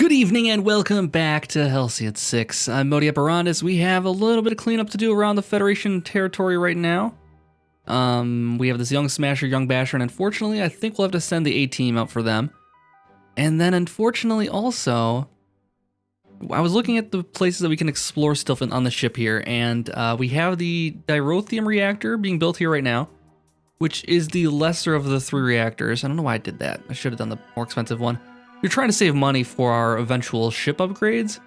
Good evening and welcome back to Halcyon 6. I'm Modi Operandus. We have a little bit of cleanup to do around the Federation territory right now. We have this young smasher, young basher, and unfortunately I think we'll have to send the A-team out for them. And then unfortunately also, I was looking at the places that we can explore stuff on the ship here, and we have the derelict reactor being built here right now, which is the lesser of the 3 reactors. I don't know why I did that. I should have done the more expensive one. We're trying to save money for our eventual ship upgrades.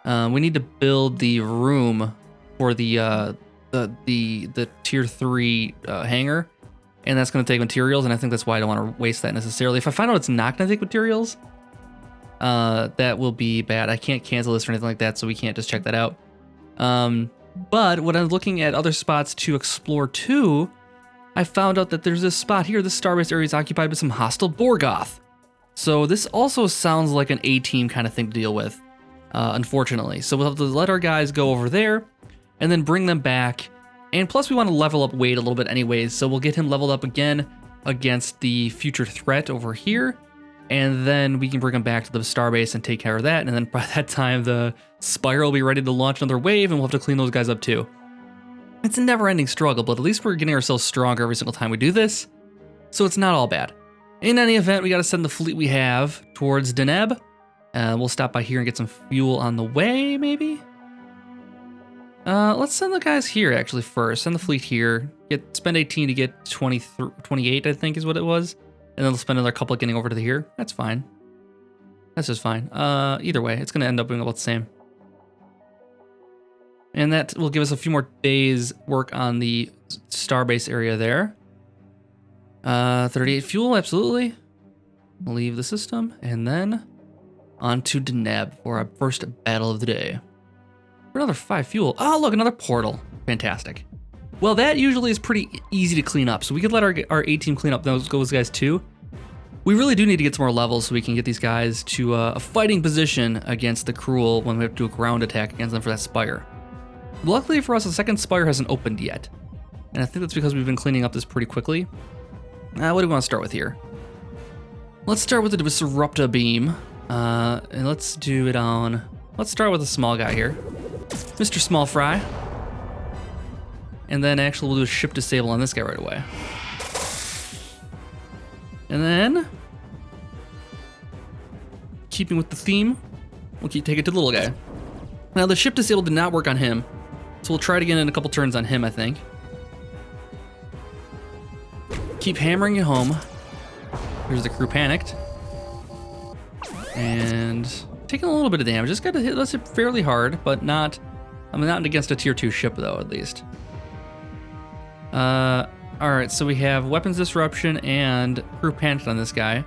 We need to build the room for the tier 3 hangar, and that's going to take materials, and I think that's why I don't want to waste that necessarily. If I find out it's not going to take materials, that will be bad. I can't cancel this or anything like that, so we can't just check that out. But when I'm looking at other spots to explore too, I found out that there's this spot here. This Starbase area is occupied by some hostile Borgoth. So this also sounds like an A-team kind of thing to deal with, unfortunately. So we'll have to let our guys go over there and then bring them back. And plus we want to level up Wade a little bit anyways, so we'll get him leveled up again against the future threat over here. And then we can bring him back to the Starbase and take care of that. And then by that time, the Spire will be ready to launch another wave, and we'll have to clean those guys up too. It's a never-ending struggle, but at least we're getting ourselves stronger every single time we do this, so it's not all bad. In any event, we got to send the fleet we have towards Deneb. We'll stop by here and get some fuel on the way, maybe? Let's send the guys here, actually, first. Send the fleet here. Spend 18 to get 28, I think is what it was. And then we'll spend another couple getting over to here. That's fine. That's just fine. Either way, it's going to end up being about the same. And that will give us a few more days work on the Starbase area there. 38 fuel, absolutely. We'll leave the system, and then on to Deneb for our first battle of the day. For another 5 fuel. Oh, look, another portal. Fantastic. Well, that usually is pretty easy to clean up, so we could let our A-team clean up those guys too. We really do need to get some more levels so we can get these guys to a fighting position against the Cruul when we have to do a ground attack against them for that Spire. Luckily for us, the second Spire hasn't opened yet, and I think that's because we've been cleaning up this pretty quickly. What do we want to start with here? Let's start with the Disruptor beam, and let's do it on... Let's start with a small guy here, Mr. Small Fry. And then actually we'll do a ship disable on this guy right away. And then, keeping with the theme, we'll take it to the little guy. Now the ship disable did not work on him, so we'll try it again in a couple turns on him, I think. Keep hammering it home. Here's the crew panicked. And taking a little bit of damage. Just gotta hit us fairly hard, but not, I mean, not against a tier 2 ship though, at least. Alright, so we have weapons disruption and crew panicked on this guy.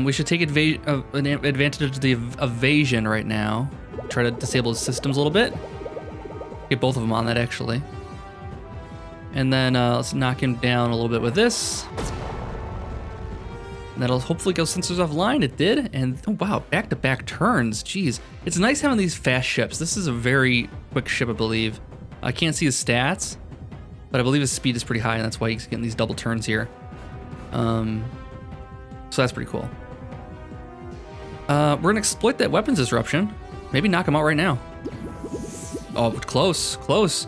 We should take advantage of the evasion right now. Try to disable his systems a little bit. Get both of them on that, actually. And then let's knock him down a little bit with this. And that'll hopefully go sensors offline. It did. And oh, wow, back-to-back turns. Jeez. It's nice having these fast ships. This is a very quick ship, I believe. I can't see his stats, but I believe his speed is pretty high, and that's why he's getting these double turns here. So that's pretty cool. We're going to exploit that weapons disruption. Maybe knock him out right now. Oh, close, close.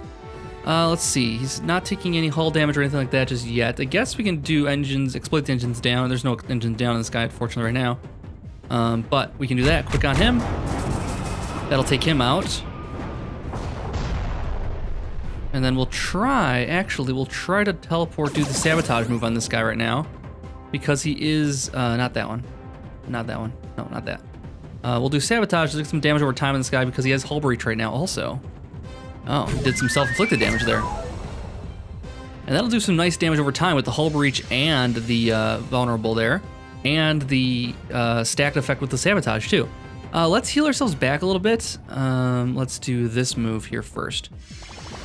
Let's see, he's not taking any hull damage or anything like that just yet. I guess we can do engines, exploit the engines down. There's no engines down in this guy, unfortunately, right now. But we can do that. Click on him. That'll take him out. And then we'll try to teleport, do the sabotage move on this guy right now. Because he is, not that one. Not that one. No, not that. We'll do sabotage to do some damage over time on this guy because he has hull breach right now also. Oh, did some self-inflicted damage there. And that'll do some nice damage over time with the hull breach and the vulnerable there. And the stacked effect with the sabotage too. Let's heal ourselves back a little bit. Let's do this move here first.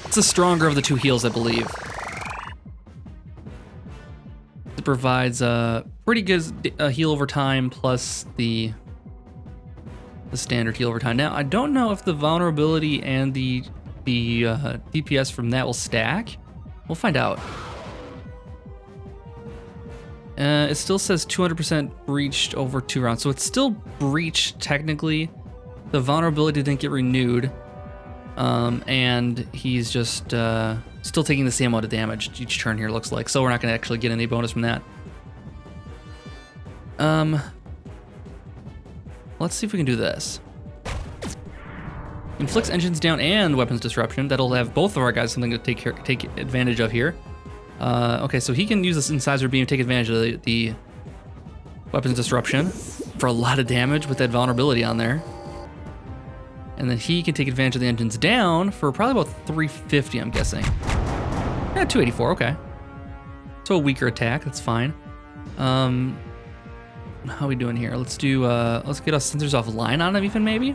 It's the stronger of the 2 heals, I believe. It provides a pretty good heal over time plus the standard heal over time. Now, I don't know if the vulnerability and the DPS from that will stack. We'll find out. It still says 200% breached over 2 rounds, so it's still breached technically. The vulnerability didn't get renewed, and he's just still taking the same amount of damage each turn here, looks like. So we're not going to actually get any bonus from that. Let's see if we can do this. Inflicts engines down and weapons disruption. That'll have both of our guys something to take advantage of here. Okay, so he can use this incisor beam to take advantage of the weapons disruption for a lot of damage with that vulnerability on there. And then he can take advantage of the engines down for probably about 350, I'm guessing. Yeah, 284, okay. So a weaker attack, that's fine. How are we doing here? Let's do, let's get our sensors offline on him even maybe.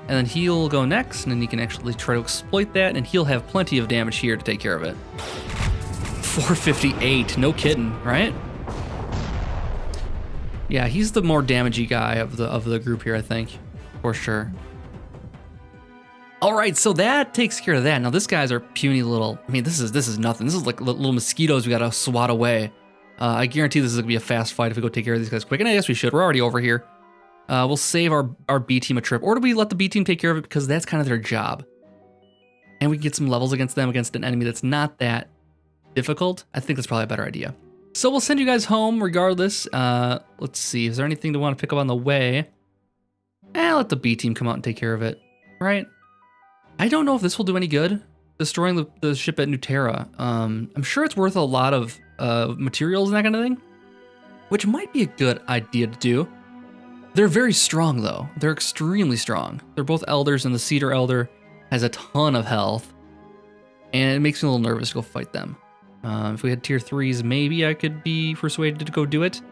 And then he'll go next, and then he can actually try to exploit that, and he'll have plenty of damage here to take care of it. 458, no kidding, right? Yeah, he's the more damagey guy of the group here, I think, for sure. All right, so that takes care of that. Now this guy's our puny little. I mean, this is nothing. This is like little mosquitoes we gotta swat away. I guarantee this is gonna be a fast fight if we go take care of these guys quick. And I guess we should. We're already over here. We'll save our B team a trip, or do we let the B team take care of it because that's kind of their job? And we can get some levels against them, against an enemy that's not that difficult. I think that's probably a better idea. So we'll send you guys home regardless. Let's see, is there anything to want to pick up on the way? Let the B team come out and take care of it, right? I don't know if this will do any good, destroying the ship at New Terra. I'm sure it's worth a lot of materials and that kind of thing, which might be a good idea to do. They're very strong though. They're extremely strong. They're both elders, and the Cedar Elder has a ton of health, and it makes me a little nervous to go fight them. If we had tier 3s, maybe I could be persuaded to go do it.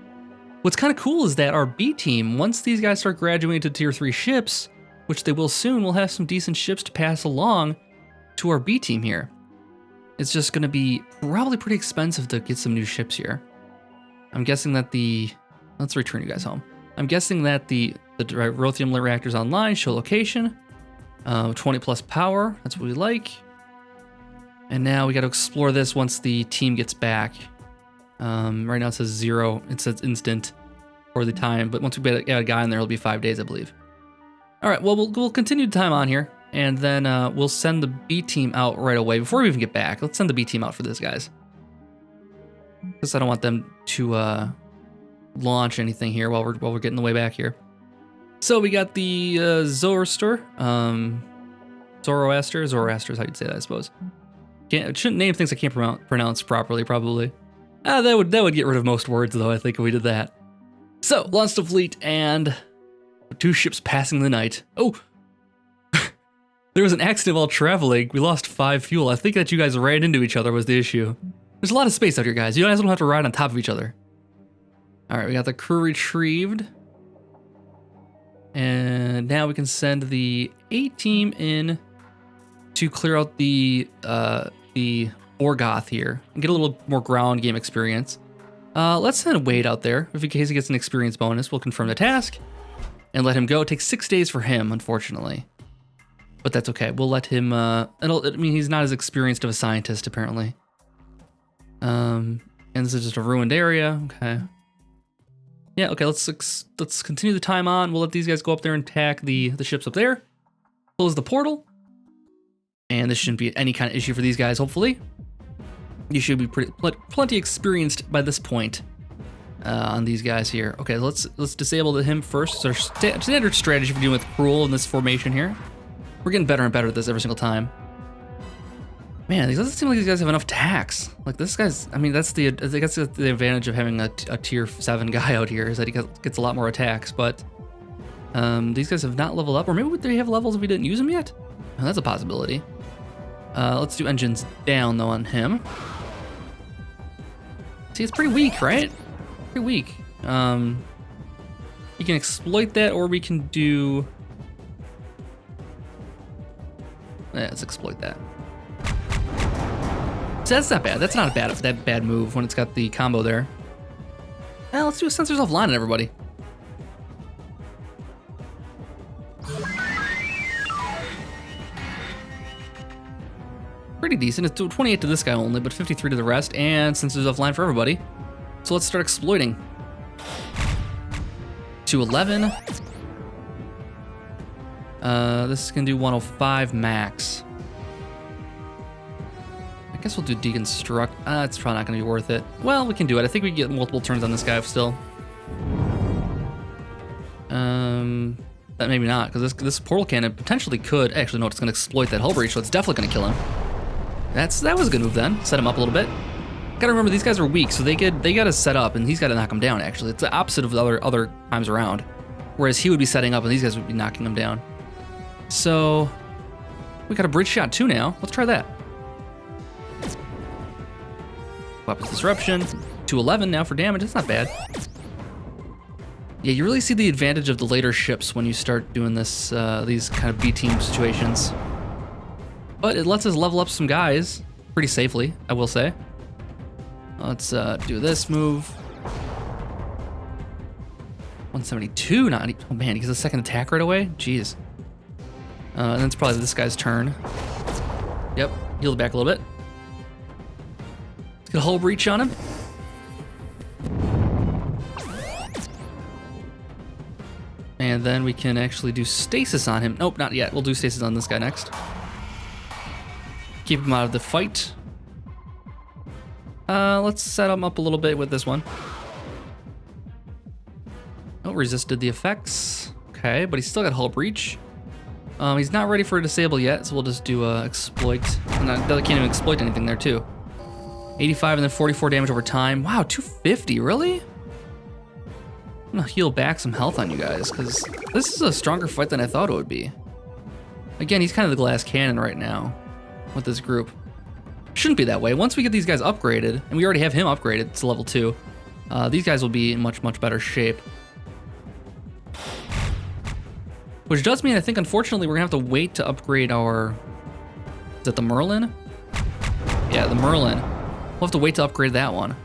What's kind of cool is that our B team, once these guys start graduating to tier 3 ships, which they will soon, we'll have some decent ships to pass along to our B team here. It's just going to be probably pretty expensive to get some new ships here. I'm guessing that let's return you guys home. I'm guessing that the Rothium reactor's online, show location, 20 plus power, that's what we like. And now we got to explore this once the team gets back. Right now it says 0, it says instant for the time, but once we get a guy in there, it'll be 5 days, I believe. All right, well, we'll continue the time on here, and then we'll send the B team out right away before we even get back. Let's send the B team out for this, guys. Because I don't want them to launch anything here while we're getting the way back here. So we got the Zoroaster is how you'd say that, I suppose. Shouldn't name things I can't pronounce properly, probably. That would get rid of most words, though, I think, if we did that. So, launched the fleet, and 2 ships passing the night. Oh! There was an accident while traveling. We lost 5 fuel. I think that you guys ran into each other was the issue. There's a lot of space out here, guys. You guys don't have to ride on top of each other. All right, we got the crew retrieved. And now we can send the A team in to clear out the Borgoth here and get a little more ground game experience. Let's send Wade out there. If in case he gets an experience bonus, we'll confirm the task and let him go. It takes 6 days for him, unfortunately. But that's okay. We'll let him, I mean, he's not as experienced of a scientist, apparently. And this is just a ruined area. Okay. Yeah, okay, let's continue the time on. We'll let these guys go up there and attack the ships up there. Close the portal. And this shouldn't be any kind of issue for these guys, hopefully. You should be plenty experienced by this point on these guys here. Okay, let's disable him first. It's our standard strategy for dealing with Cruul in this formation here. We're getting better and better at this every single time. Man, it doesn't seem like these guys have enough tax. Like this guy's, I mean, I think that's the advantage of having a tier 7 guy out here is that he gets a lot more attacks, but these guys have not leveled up, or maybe they have levels if we didn't use them yet? Oh, that's a possibility. Let's do engines down though on him. See, it's pretty weak, right? Pretty weak. You can exploit that, or we can do, let's exploit that. So that's not bad. That's not a bad move when it's got the combo there. Let's do a sensors offline on everybody. pretty decent. It's 28 to this guy only, but 53 to the rest, and sensors offline for everybody. So let's start exploiting. 211. This is gonna do 105 max. I guess we'll do deconstruct. It's probably not gonna be worth it. Well, we can do it. I think we can get multiple turns on this guy still. That maybe not, because this portal cannon potentially could. Actually, no, it's gonna exploit that hull breach, so it's definitely gonna kill him. That was a good move then. Set him up a little bit. Gotta remember these guys are weak, so they gotta set up, and he's gotta knock him down. Actually, it's the opposite of the other times around. Whereas he would be setting up, and these guys would be knocking him down. So we got a bridge shot too now. Let's try that. Weapons disruption. 211 now for damage. That's not bad. Yeah, you really see the advantage of the later ships when you start doing this, these kind of B team situations. But it lets us level up some guys pretty safely, I will say. Let's do this move. 172, not, oh man, he gets a second attack right away? Jeez. And then it's probably this guy's turn. Yep, healed back a little bit. Let's get a hull breach on him. And then we can actually do stasis on him. Nope, not yet. We'll do stasis on this guy next. Keep him out of the fight. Let's set him up a little bit with this one. Oh, resisted the effects. Okay, but he's still got hull breach. He's not ready for a disable yet, so we'll just do exploit. And I can't even exploit anything there too. 85 and then 44 damage over time. Wow, 250, really? I'm gonna heal back some health on you guys, because this is a stronger fight than I thought it would be. Again, he's kind of the glass cannon right now with this group. Shouldn't be that way. Once we get these guys upgraded, and we already have him upgraded to level 2, these guys will be in much, much better shape. Which does mean, I think, unfortunately, we're gonna have to wait to upgrade our... Is it the Merlin? Yeah, the Merlin. We'll have to wait to upgrade that one.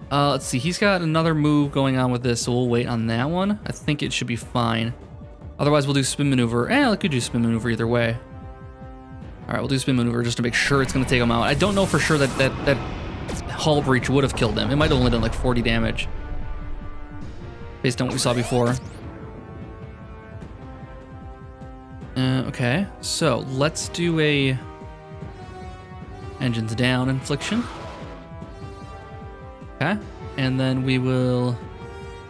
Let's see, he's got another move going on with this, so we'll wait on that one. I think it should be fine. Otherwise, we'll do spin maneuver. We could do spin maneuver either way. All right, we'll do spin maneuver just to make sure it's gonna take him out. I don't know for sure that hull breach would have killed him. It might have only done like 40 damage. Based on what we saw before. Okay, so let's do a engines down infliction. Okay, and then we will,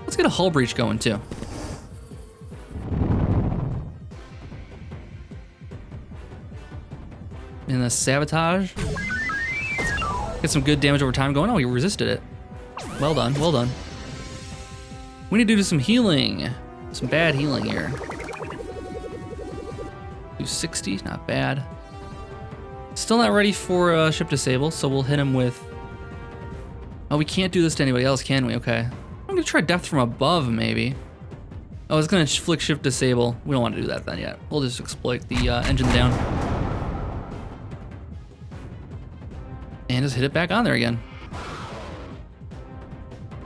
let's get a hull breach going too. And a sabotage. Get some good damage over time going. Oh, he resisted it. Well done, well done. We need to do some healing. Some bad healing here. 260, not bad. Still not ready for ship disable, so we'll hit him with... Oh, we can't do this to anybody else, can we? Okay. I'm gonna try depth from above, maybe. Oh, it's gonna flick shift disable. We don't want to do that then yet. We'll just exploit the engine down. And just hit it back on there again.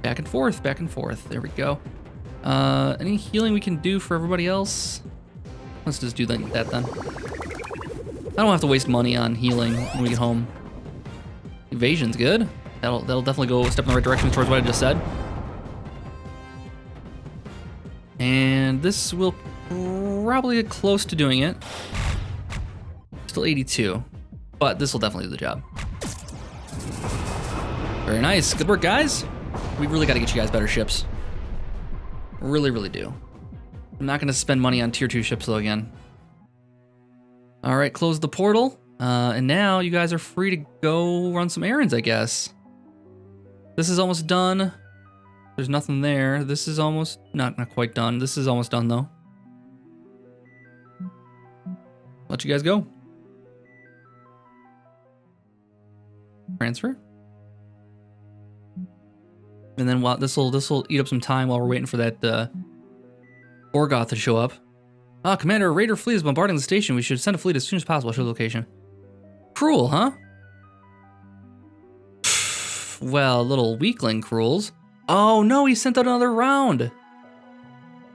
Back and forth, back and forth. There we go. Any healing we can do for everybody else? Let's just do that then. I don't have to waste money on healing when we get home. Evasion's good. That'll definitely go a step in the right direction towards what I just said. And this will probably get close to doing it. Still 82, but this will definitely do the job. Very nice. Good work, guys. We really got to get you guys better ships. Really, really do. I'm not going to spend money on tier 2 ships though again. All right, close the portal. And now you guys are free to go run some errands, I guess. This is almost done. There's nothing there. This is almost, not quite done. This is almost done though. Let you guys go. Transfer. And then while this will eat up some time while we're waiting for that Borgoth to show up. Commander, a raider fleet is bombarding the station. We should send a fleet as soon as possible. Show the location. Cruul, huh? Well, little weakling Cruuls. Oh no, he sent out another round.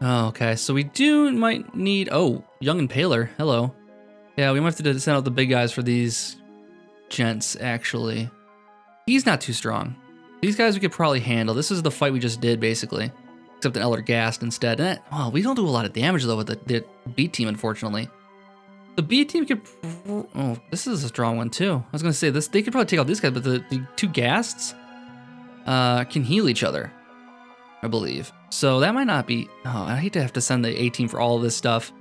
Oh, okay, so we might need, oh, Young Impaler, hello. Yeah, we might have to send out the big guys for these gents, actually. He's not too strong. These guys we could probably handle. This is the fight we just did, basically. Except an Elder Gast instead. Well, we don't do a lot of damage, though, with the B team, unfortunately. The B team could... Oh, this is a strong one, too. I was going to say, they could probably take out these guys, but the two Ghasts can heal each other, I believe. So that might not be... Oh, I hate to have to send the A team for all of this stuff.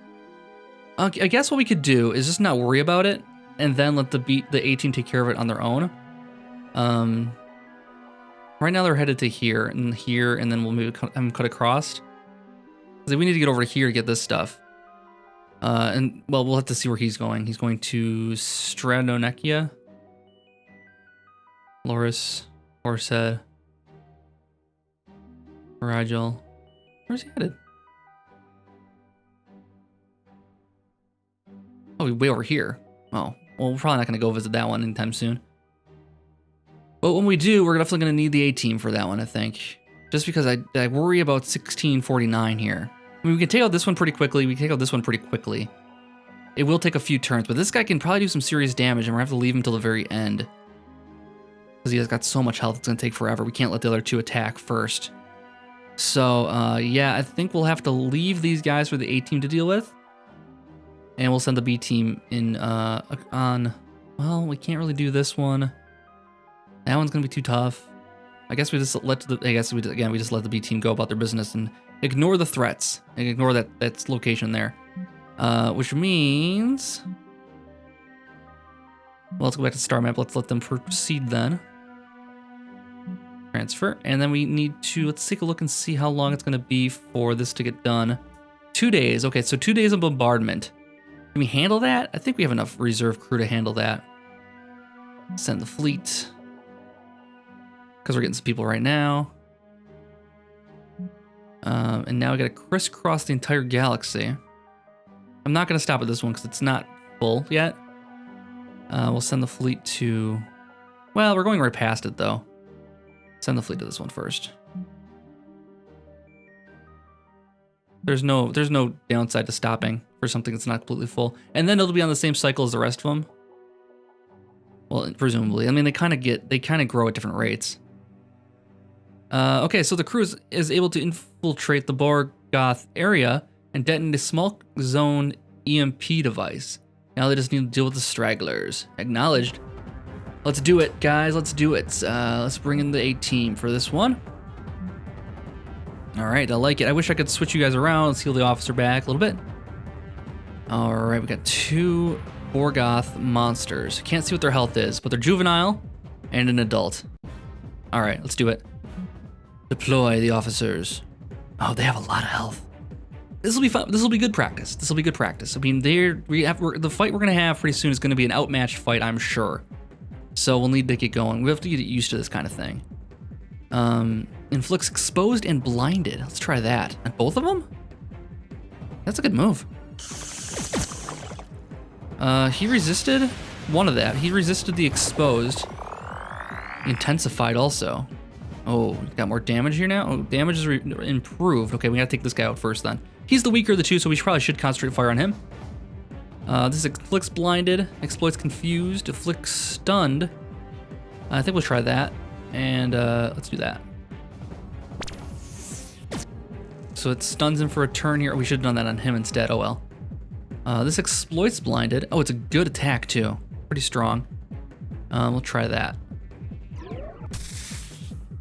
I guess what we could do is just not worry about it, and then let the A team take care of it on their own. Right now they're headed to here, and then we'll maybe cut across. We need to get over here to get this stuff. And, well, we'll have to see where he's going. He's going to Stranonekia. Loris, Horsehead, Rigel. Where's he headed? Oh, way over here. Oh, well, we're probably not going to go visit that one anytime soon. But when we do, we're definitely going to need the A team for that one, I think. Just because I worry about 1649 here. I mean, we can take out this one pretty quickly. We can take out this one pretty quickly. It will take a few turns, but this guy can probably do some serious damage, and we're going to have to leave him till the very end. Because he has got so much health, it's going to take forever. We can't let the other two attack first. So, yeah, I think we'll have to leave these guys for the A team to deal with. And we'll send the B team in on... Well, we can't really do this one. That one's going to be too tough. I guess we just let we just let the B team go about their business and ignore the threats and ignore that location there. Which means... Well, let's go back to Star Map. Let's let them proceed then. Transfer. And then we need to... Let's take a look and see how long it's going to be for this to get done. 2 days. Okay, so 2 days of bombardment. Can we handle that? I think we have enough reserve crew to handle that. Send the fleet. Because we're getting some people right now. And now we got to crisscross the entire galaxy. I'm not going to stop at this one because it's not full yet. We'll send the fleet to... Well, we're going right past it, though. Send the fleet to this one first. There's no downside to stopping for something that's not completely full. And then it'll be on the same cycle as the rest of them. Well, presumably. I mean, they kind of grow at different rates. Okay, so the crew is able to infiltrate the Borgoth area and detonate a small zone EMP device. Now they just need to deal with the stragglers. Acknowledged. Let's do it, guys. Let's do it. Let's bring in the A team for this one. All right, I like it. I wish I could switch you guys around. Let's heal the officer back a little bit. All right, we got 2 Borgoth monsters. Can't see what their health is, but they're juvenile and an adult. All right, let's do it. Deploy the officers. Oh, they have a lot of health. This will be fun. This will be good practice. This will be good practice. I mean, the fight we're gonna have pretty soon is gonna be an outmatched fight, I'm sure. So we'll need to get going. We have to get used to this kind of thing. Inflicts exposed and blinded. Let's try that. And both of them? That's a good move. He resisted one of that. He resisted the exposed. Intensified also. Oh, got more damage here now? Oh, damage is improved. Okay, we gotta take this guy out first then. He's the weaker of the two, so we probably should concentrate fire on him. This inflicts blinded, exploits confused, afflicts stunned. I think we'll try that. And let's do that. So it stuns him for a turn here. We should have done that on him instead. Oh well. This exploits blinded. Oh, it's a good attack too. Pretty strong. We'll try that.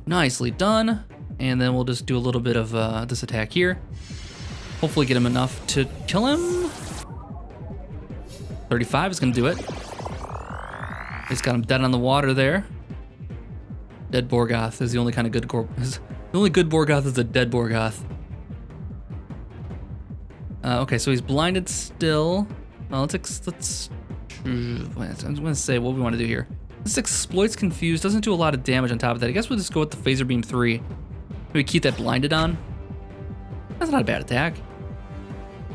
Nicely done. And then we'll just do a little bit of this attack here. Hopefully get him enough to kill him. 35 is gonna do it. He's got him dead on the water there. Dead Borgoth is the only kind of good the only good Borgoth is a dead Borgoth. Okay, so he's blinded still. I'm gonna say what we want to do here. This exploits confused, doesn't do a lot of damage on top of that. I guess we'll just go with the phaser beam 3. Maybe keep that blinded on. That's not a bad attack.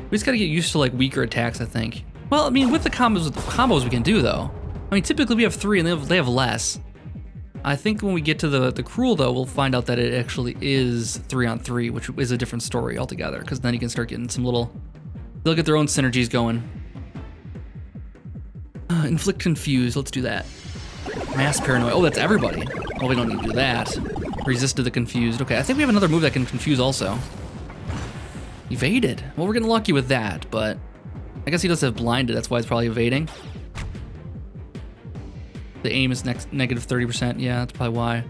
We just gotta get used to like weaker attacks, I think. Well, I mean, with the combos we can do though. I mean, typically we have 3 and they have less. I think when we get to the Cruul though, we'll find out that it actually is 3-on-3, which is a different story altogether. Because then you can start getting some they'll get their own synergies going. Inflict confuse. Let's do that. Mass paranoia. Oh, that's everybody. Well, we don't need to do that. Resist to the confused. Okay, I think we have another move that can confuse also. Evaded. Well, we're getting lucky with that, but I guess he does have blinded. That's why it's probably evading. The aim is negative 30%. Yeah, that's probably why.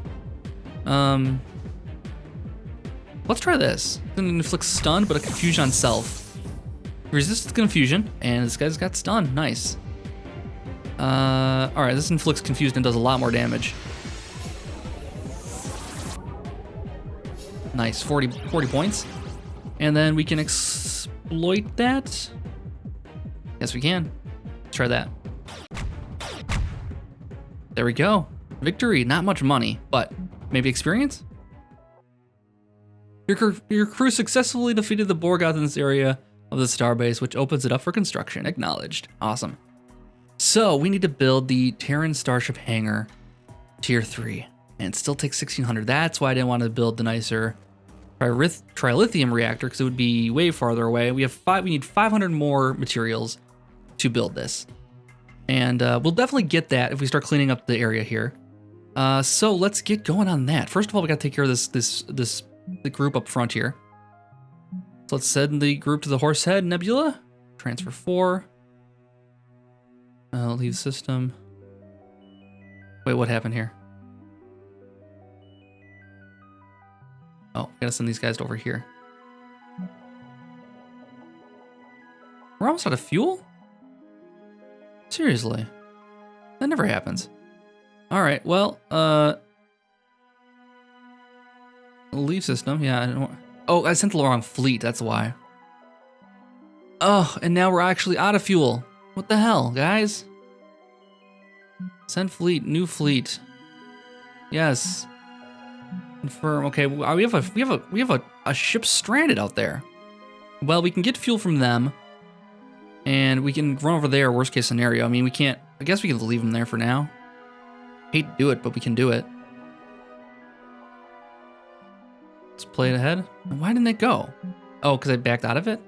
Let's try this. It inflicts stun, but a confusion on self. Resists the confusion, and this guy's got stun. Nice. Alright, this inflicts confusion and does a lot more damage. Nice, 40 points. And then we can exploit that. Yes, we can. Let's try that. There we go. Victory. Not much money, but maybe experience? Your crew successfully defeated the Borgoth in this area of the Starbase, which opens it up for construction. Acknowledged. Awesome. So we need to build the Terran Starship Hangar Tier 3. And it still takes 1,600. That's why I didn't want to build the nicer trilithium reactor, because it would be way farther away. We need 500 more materials to build this. And we'll definitely get that if we start cleaning up the area here. So let's get going on that. First of all, we got to take care of the group up front here. So let's send the group to the Horsehead Nebula. Transfer 4. Leave system. Wait, what happened here? Oh, gotta send these guys over here. We're almost out of fuel? Seriously? That never happens. Alright, well, leave system, yeah, I don't want... Oh, I sent the wrong fleet, that's why. Oh, and now we're actually out of fuel. What the hell, guys? Send fleet, new fleet. Yes. Confirm. Okay, we have a ship stranded out there. Well, we can get fuel from them, and we can run over there. Worst case scenario. I mean, we can't. I guess we can leave them there for now. Hate to do it, but we can do it. Let's play it ahead. Why didn't it go? Oh, because I backed out of it.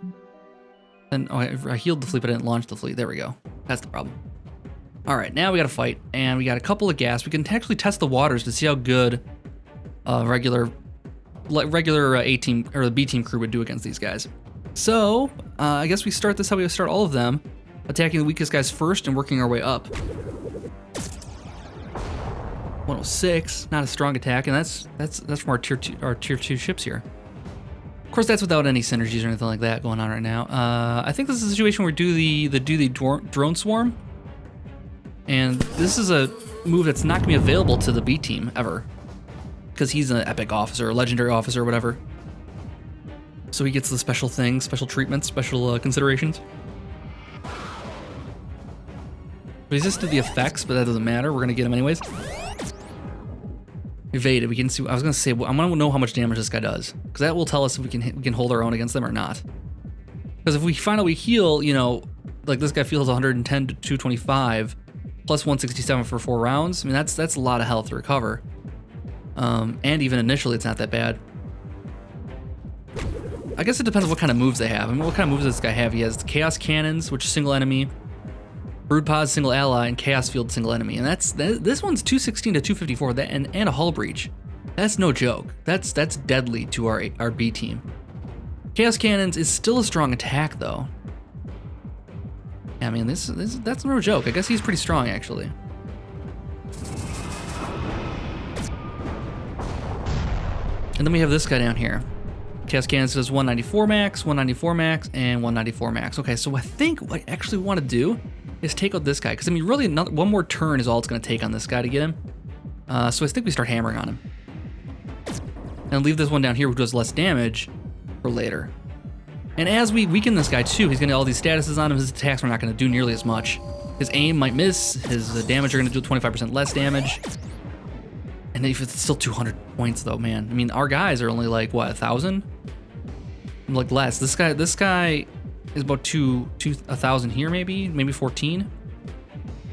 Then I healed the fleet, but I didn't launch the fleet. There we go. That's the problem. All right, now we got to fight, and we got a couple of gas. We can actually test the waters to see how good regular A team or the B team crew would do against these guys. So I guess we start this how we start all of them, attacking the weakest guys first and working our way up. 106, not a strong attack, and that's from our tier 2 ships here. Of course, that's without any synergies or anything like that going on right now. I think this is a situation where we do the drone swarm, and this is a move that's not going to be available to the B team ever, because he's an epic officer, a legendary officer, or whatever. So he gets the special things, special treatments, special considerations. Resisted the effects, but that doesn't matter. We're gonna get him anyways. Evaded. We can see. I was gonna say. I want to know how much damage this guy does, because that will tell us if we can hold our own against them or not. Because if we find out we heal, you know, like this guy feels 110 to 225, plus 167 for 4 rounds. I mean, that's a lot of health to recover. And even initially, it's not that bad. I guess it depends on what kind of moves they have. I mean, what kind of moves does this guy have? He has Chaos Cannons, which is single enemy, Brood Pods, single ally, and Chaos Field, single enemy. And this one's 216 to 254, and a hull breach. That's no joke. That's deadly to our B team. Chaos Cannons is still a strong attack, though. I mean, that's no joke. I guess he's pretty strong, actually. And then we have this guy down here. Chaos Cannons does 194 max, 194 max, and 194 max. Okay, so I think what I actually want to do is take out this guy, because I mean, really, one more turn is all it's going to take on this guy to get him. So I think we start hammering on him. And leave this one down here, which does less damage, for later. And as we weaken this guy too, he's going to get all these statuses on him. His attacks are not going to do nearly as much. His aim might miss. His damage are going to do 25% less damage. And if it's still 200 points though, man. I mean, our guys are only like, what, 1,000? Like less. This guy is about 1,000 here, maybe 14.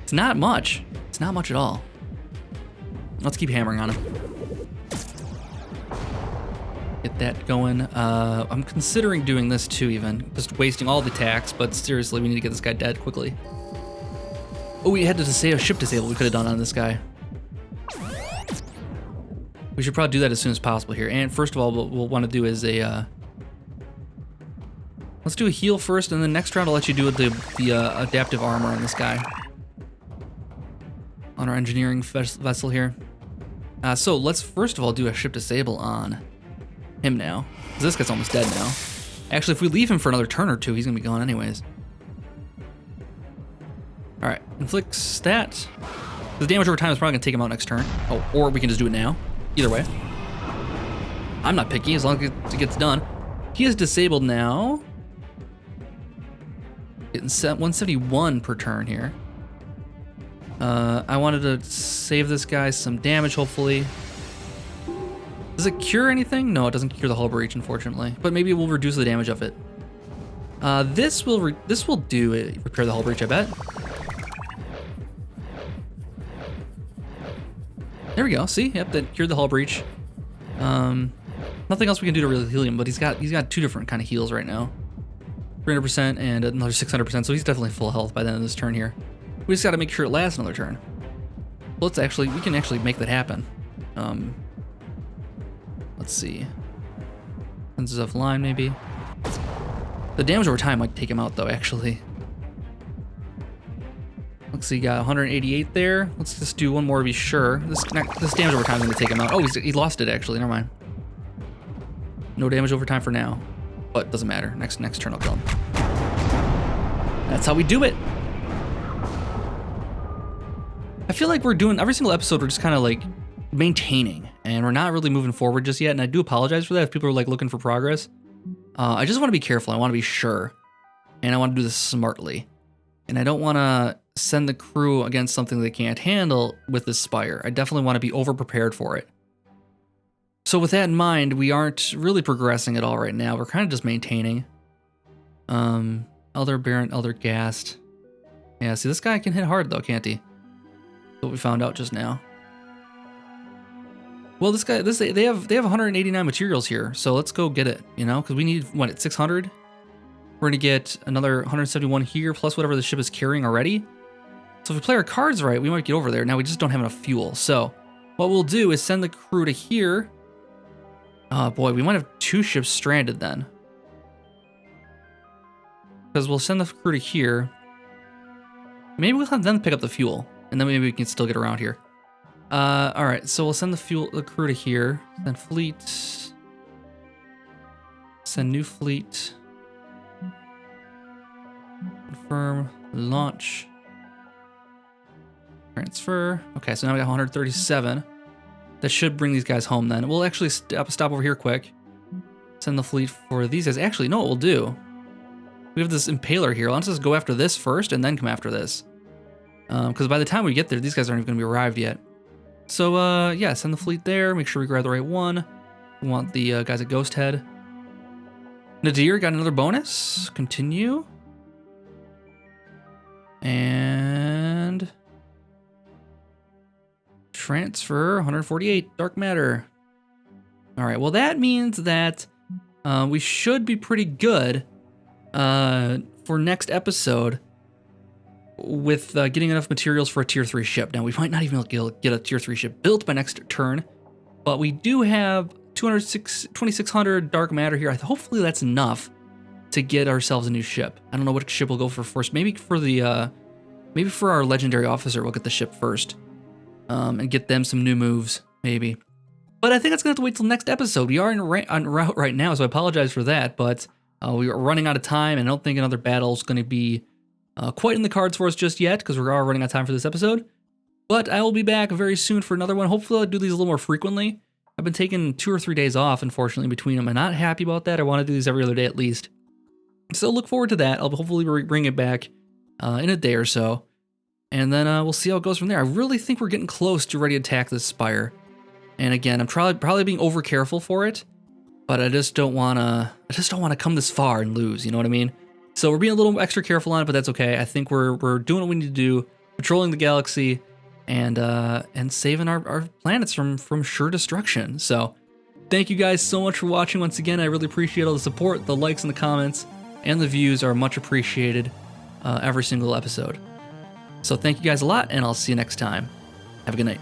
It's not much. It's not much at all. Let's keep hammering on him. Get that going. I'm considering doing this too, even. Just wasting all the attacks, but seriously, we need to get this guy dead quickly. Oh, we had to say a ship disable we could have done on this guy. We should probably do that as soon as possible here. And first of all, what we'll want to do is a... let's do a heal first, and then next round I'll let you do the adaptive armor on this guy. On our engineering vessel here. So let's first of all do a ship disable on him now. Because this guy's almost dead now. Actually, if we leave him for another turn or two, he's going to be gone anyways. Alright, inflict stat. The damage over time is probably going to take him out next turn. Oh, or we can just do it now. Either way. I'm not picky as long as it gets done. He is disabled now. Getting 171 per turn here. I wanted to save this guy some damage, hopefully. Does it cure anything? No, it doesn't cure the hull breach, unfortunately. But maybe it will reduce the damage of it. This will do it. Repair the hull breach, I bet. There we go. See, yep, that cured the hull breach. Nothing else we can do to really heal him, but he's got 2 different kind of heals right now. 300% and another 600%, so he's definitely full health by the end of this turn here. We just got to make sure it lasts another turn. We can actually make that happen. Let's see. Lenses off line, maybe. The damage over time might take him out, though, actually. Looks like he got 188 there. Let's just do one more to be sure. This damage over time is going to take him out. Oh, he lost it, actually. Never mind. No damage over time for now. But doesn't matter. Next turn I'll kill him. That's how we do it. I feel like we're doing every single episode, we're just kind of like maintaining, and we're not really moving forward just yet. And I do apologize for that if people are like looking for progress. I just want to be careful. I want to be sure, and I want to do this smartly. And I don't want to send the crew against something they can't handle with this Spire. I definitely want to be over prepared for it. So with that in mind, we aren't really progressing at all right now. We're kind of just maintaining. Elder Baron, Elder Gast. Yeah, see, this guy can hit hard though, can't he? What we found out just now. Well, they have 189 materials here, so let's go get it, you know, because we need what, at 600. We're gonna get another 171 here, plus whatever the ship is carrying already. So if we play our cards right, we might get over there. Now we just don't have enough fuel. So what we'll do is send the crew to here. Oh boy, we might have 2 ships stranded then. Because we'll send the crew to here. Maybe we'll have them pick up the fuel, and then maybe we can still get around here. All right, so we'll send the crew to here. Send fleet. Send new fleet. Confirm. Launch. Transfer. Okay, so now we got 137. That should bring these guys home then. We'll actually stop over here quick. Send the fleet for these guys. Actually, no, what we'll do. We have this impaler here. Let's just go after this first and then come after this. Because by the time we get there, these guys aren't even going to be arrived yet. So, yeah, send the fleet there. Make sure we grab the right one. We want the guys at Ghost Head. Nadir got another bonus. Continue. And transfer 148 dark matter. All right, well, that means that we should be pretty good for next episode with getting enough materials for a tier 3 ship. Now, we might not even get a tier 3 ship built by next turn, but we do have 2,600 dark matter here. Hopefully that's enough to get ourselves a new ship. I don't know what ship we'll go for first. Maybe for the maybe for our legendary officer, we'll get the ship first and get them some new moves, maybe. But I think that's gonna have to wait till next episode. We are en route right now, so I apologize for that. But we are running out of time, and I don't think another battle is gonna be quite in the cards for us just yet, because we are running out of time for this episode. But I will be back very soon for another one. Hopefully I'll do these a little more frequently. I've been taking 2 or 3 days off, unfortunately, between them. I'm not happy about that. I want to do these every other day at least. So look forward to that. I'll hopefully bring it back in a day or so. And then we'll see how it goes from there. I really think we're getting close to ready to attack this Spire. And again, I'm probably being over careful for it, but I just don't want to come this far and lose, you know what I mean? So we're being a little extra careful on it, but that's okay. I think we're doing what we need to do, patrolling the galaxy and saving our planets from sure destruction. So thank you guys so much for watching once again. I really appreciate all the support, the likes and the comments, and the views are much appreciated every single episode. So thank you guys a lot, and I'll see you next time. Have a good night.